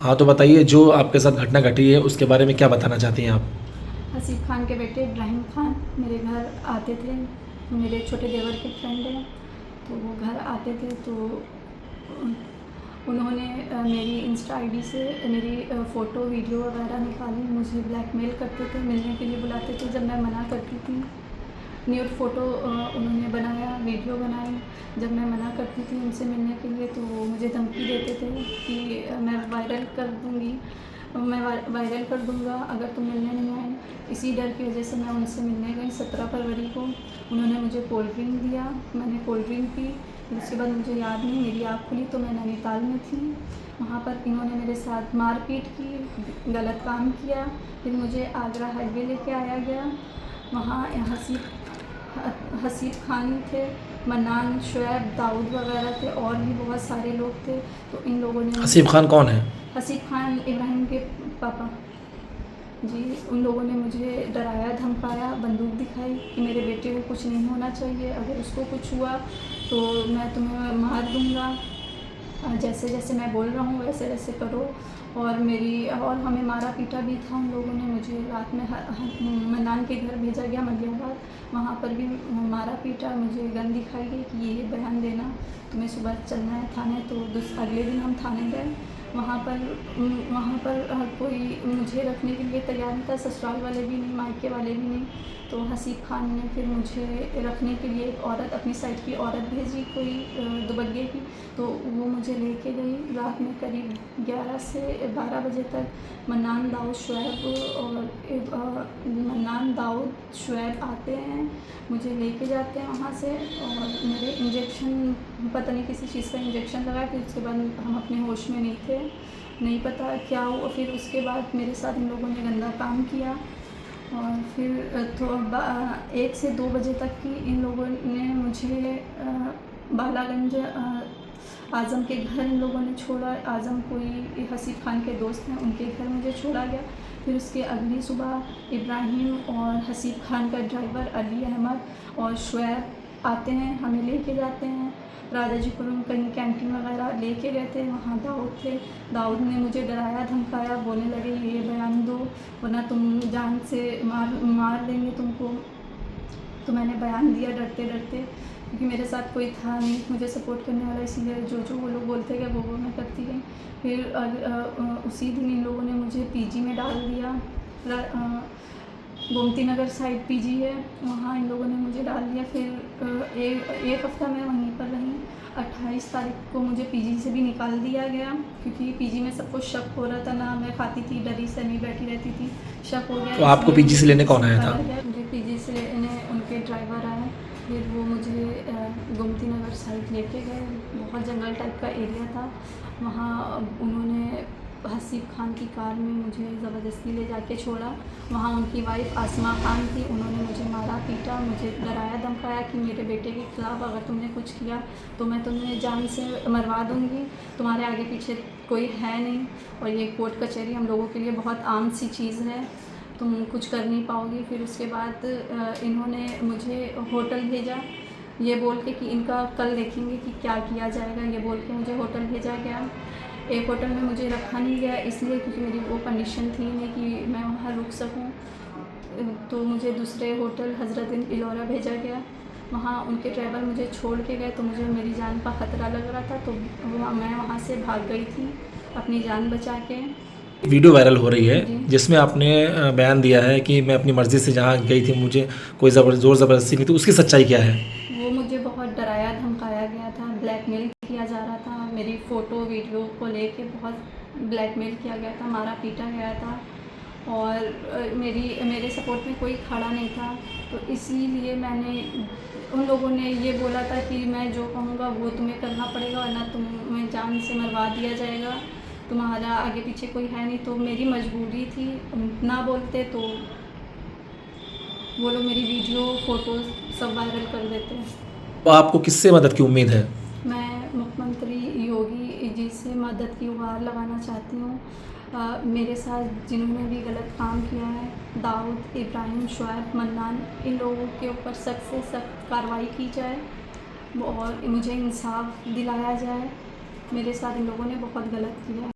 हाँ, तो बताइए जो आपके साथ घटना घटी है उसके बारे में क्या बताना चाहती हैं आप? हसीब खान के बेटे इब्राहिम खान मेरे घर आते थे। मेरे छोटे देवर के फ्रेंड हैं, तो वो घर आते थे तो उन्होंने मेरी इंस्टा आईडी से मेरी फ़ोटो वीडियो वगैरह निकाली, मुझे ब्लैकमेल करते थे, मिलने के लिए बुलाते थे जब मैं मना करती थी। न्यूड फ़ोटो उन्होंने बनाया, वीडियो बनाई जब मैं मना करती थी उनसे मिलने के लिए, तो वो मुझे धमकी देते थे कि मैं वायरल कर दूँगी, मैं वायरल कर दूँगा अगर तुम मिलने नहीं आए। इसी डर की वजह से मैं उनसे मिलने गई 17 फरवरी को। उन्होंने मुझे कोल्ड ड्रिंक दिया, मैंने कोल्ड ड्रिंक पी। फिर उसके बाद मुझे याद नहीं, मेरी आँख खुली तो मैं नैनीताल में थी। वहाँ पर इन्होंने मेरे साथ मारपीट की, गलत काम किया। फिर मुझे आगरा हाईवे लेके आया गया। वहाँ हसीब खान थे, मन्नान, शुएब, दाऊद वगैरह थे और भी बहुत सारे लोग थे। तो इन लोगों ने हसीब खान कौन है? हसीब खान इब्राहिम के पापा जी। उन लोगों ने मुझे डराया धमकाया, बंदूक दिखाई कि मेरे बेटे को कुछ नहीं होना चाहिए, अगर उसको कुछ हुआ तो मैं तुम्हें मार दूँगा, जैसे जैसे मैं बोल रहा हूँ वैसे वैसे करो। और हमें मारा पीटा भी था उन लोगों ने। मुझे रात में मन्नान के घर भेजा गया मलियाबाद, वहाँ पर भी मारा पीटा, मुझे गन दिखाई गई कि ये बयान देना, तुम्हें सुबह चलना है थाने। तो अगले दिन हम थाने गए। वहाँ पर कोई मुझे रखने के लिए तैयार नहीं था, ससुराल वाले भी नहीं, मायके वाले भी नहीं। तो हसीब खान ने फिर मुझे रखने के लिए एक औरत, अपनी साइड की औरत भेजी, कोई दुबग्गे की। तो वो मुझे लेके गई रात में करीब 11 से 12 बजे तक। मन्नान दाऊद शुएब आते हैं, मुझे लेके जाते हैं वहाँ से और मेरे इंजेक्शन, पता नहीं किसी चीज़ का इंजेक्शन लगा। फिर उसके बाद हम अपने होश में नहीं थे, नहीं पता क्या हुआ। फिर उसके बाद मेरे साथ इन लोगों ने गंदा काम किया और फिर तो 1 से 2 बजे तक की इन लोगों ने मुझे बालागंज आज़म के घर इन लोगों ने छोड़ा। आज़म कोई हसीब खान के दोस्त हैं, उनके घर मुझे छोड़ा गया। फिर उसके अगली सुबह इब्राहिम और हसीब खान का ड्राइवर अली अहमद और शुएब आते हैं, हमें लेके जाते हैं राजाजीपुरम, कहीं कैंटीन वगैरह लेके गए थे। वहाँ दाऊद थे, दाऊद ने मुझे डराया धमकाया, बोलने लगे ये बयान दो वरना तुम जान से मार देंगे तुमको। तो मैंने बयान दिया डरते डरते, क्योंकि मेरे साथ कोई था नहीं मुझे सपोर्ट करने वाला, इसीलिए जो वो लोग बोलते गए वो मैं करती गई। फिर उसी दिन इन लोगों ने मुझे पीजी में डाल दिया। गोमती नगर साइड पीजी है, वहाँ इन लोगों ने मुझे डाल दिया। फिर एक हफ़्ता मैं वहीं पर रही। 28 तारीख को मुझे पीजी से भी निकाल दिया गया, क्योंकि पीजी में सबको शक हो रहा था ना, मैं खाती थी, डरी सहमी बैठी रहती थी, शक हो गया, तो आपको इसलिए पीजी मुझे से लेने पीजी कौन से आया था? निकाला गया। मुझे पीजी से लेने उनके ड्राइवर आए, फिर वो मुझे गोमती नगर साइड लेके गए। बहुत जंगल टाइप का एरिया था वहाँ। उन्होंने हसीब खान की कार में मुझे ज़बरदस्ती ले जाके छोड़ा। वहाँ उनकी वाइफ आसमा खान थी, उन्होंने मुझे मारा पीटा, मुझे डराया धमकाया कि मेरे बेटे के ख़िलाफ़ अगर तुमने कुछ किया तो मैं तुम्हें जान से मरवा दूँगी, तुम्हारे आगे पीछे कोई है नहीं और ये कोर्ट कचहरी हम लोगों के लिए बहुत आम सी चीज़ है, तुम कुछ कर नहीं पाओगी। फिर उसके बाद इन्होंने मुझे होटल भेजा, ये बोल के कि इनका कल देखेंगे कि क्या किया जाएगा, ये बोल के मुझे होटल भेजा गया। एक होटल में मुझे रखा नहीं गया इसलिए क्योंकि मेरी वो कंडीशन थी नहीं कि मैं वहाँ रुक सकूँ। तो मुझे दूसरे होटल हज़रतगंज इलौरा भेजा गया। वहाँ उनके ड्राइवर मुझे छोड़ के गए, तो मुझे मेरी जान का ख़तरा लग रहा था, तो मैं वहाँ से भाग गई थी अपनी जान बचा के। वीडियो वायरल हो रही है जी। जिसमें आपने बयान दिया है कि मैं अपनी मर्ज़ी से जहाँ गई थी, मुझे कोई ज़ोर ज़बरदस्ती नहीं थी, उसकी सच्चाई क्या है? वो मुझे बहुत डराया धमकाया गया था, ब्लैकमेल किया जा रहा था, मेरी फ़ोटो वीडियो को लेके बहुत ब्लैकमेल किया गया था, मारा पीटा गया था और मेरे सपोर्ट में कोई खड़ा नहीं था। तो इसीलिए उन लोगों ने ये बोला था कि मैं जो कहूँगा वो तुम्हें करना पड़ेगा वरना तुम्हें जान से मरवा दिया जाएगा, तुम्हारा आगे पीछे कोई है नहीं। तो मेरी मजबूरी थी, ना बोलते तो वो लोग मेरी वीडियो फ़ोटोज़ सब वायरल कर देते हैं। तो आपको किससे मदद की उम्मीद है? मैं मुख्यमंत्री योगी जी से मदद की गुहार लगाना चाहती हूँ। मेरे साथ जिन्होंने भी गलत काम किया है, दाऊद, इब्राहिम, शुएब, मन्नान, इन लोगों के ऊपर सख्त से सख्त कार्रवाई की जाए और मुझे इंसाफ दिलाया जाए। मेरे साथ इन लोगों ने बहुत गलत किया है।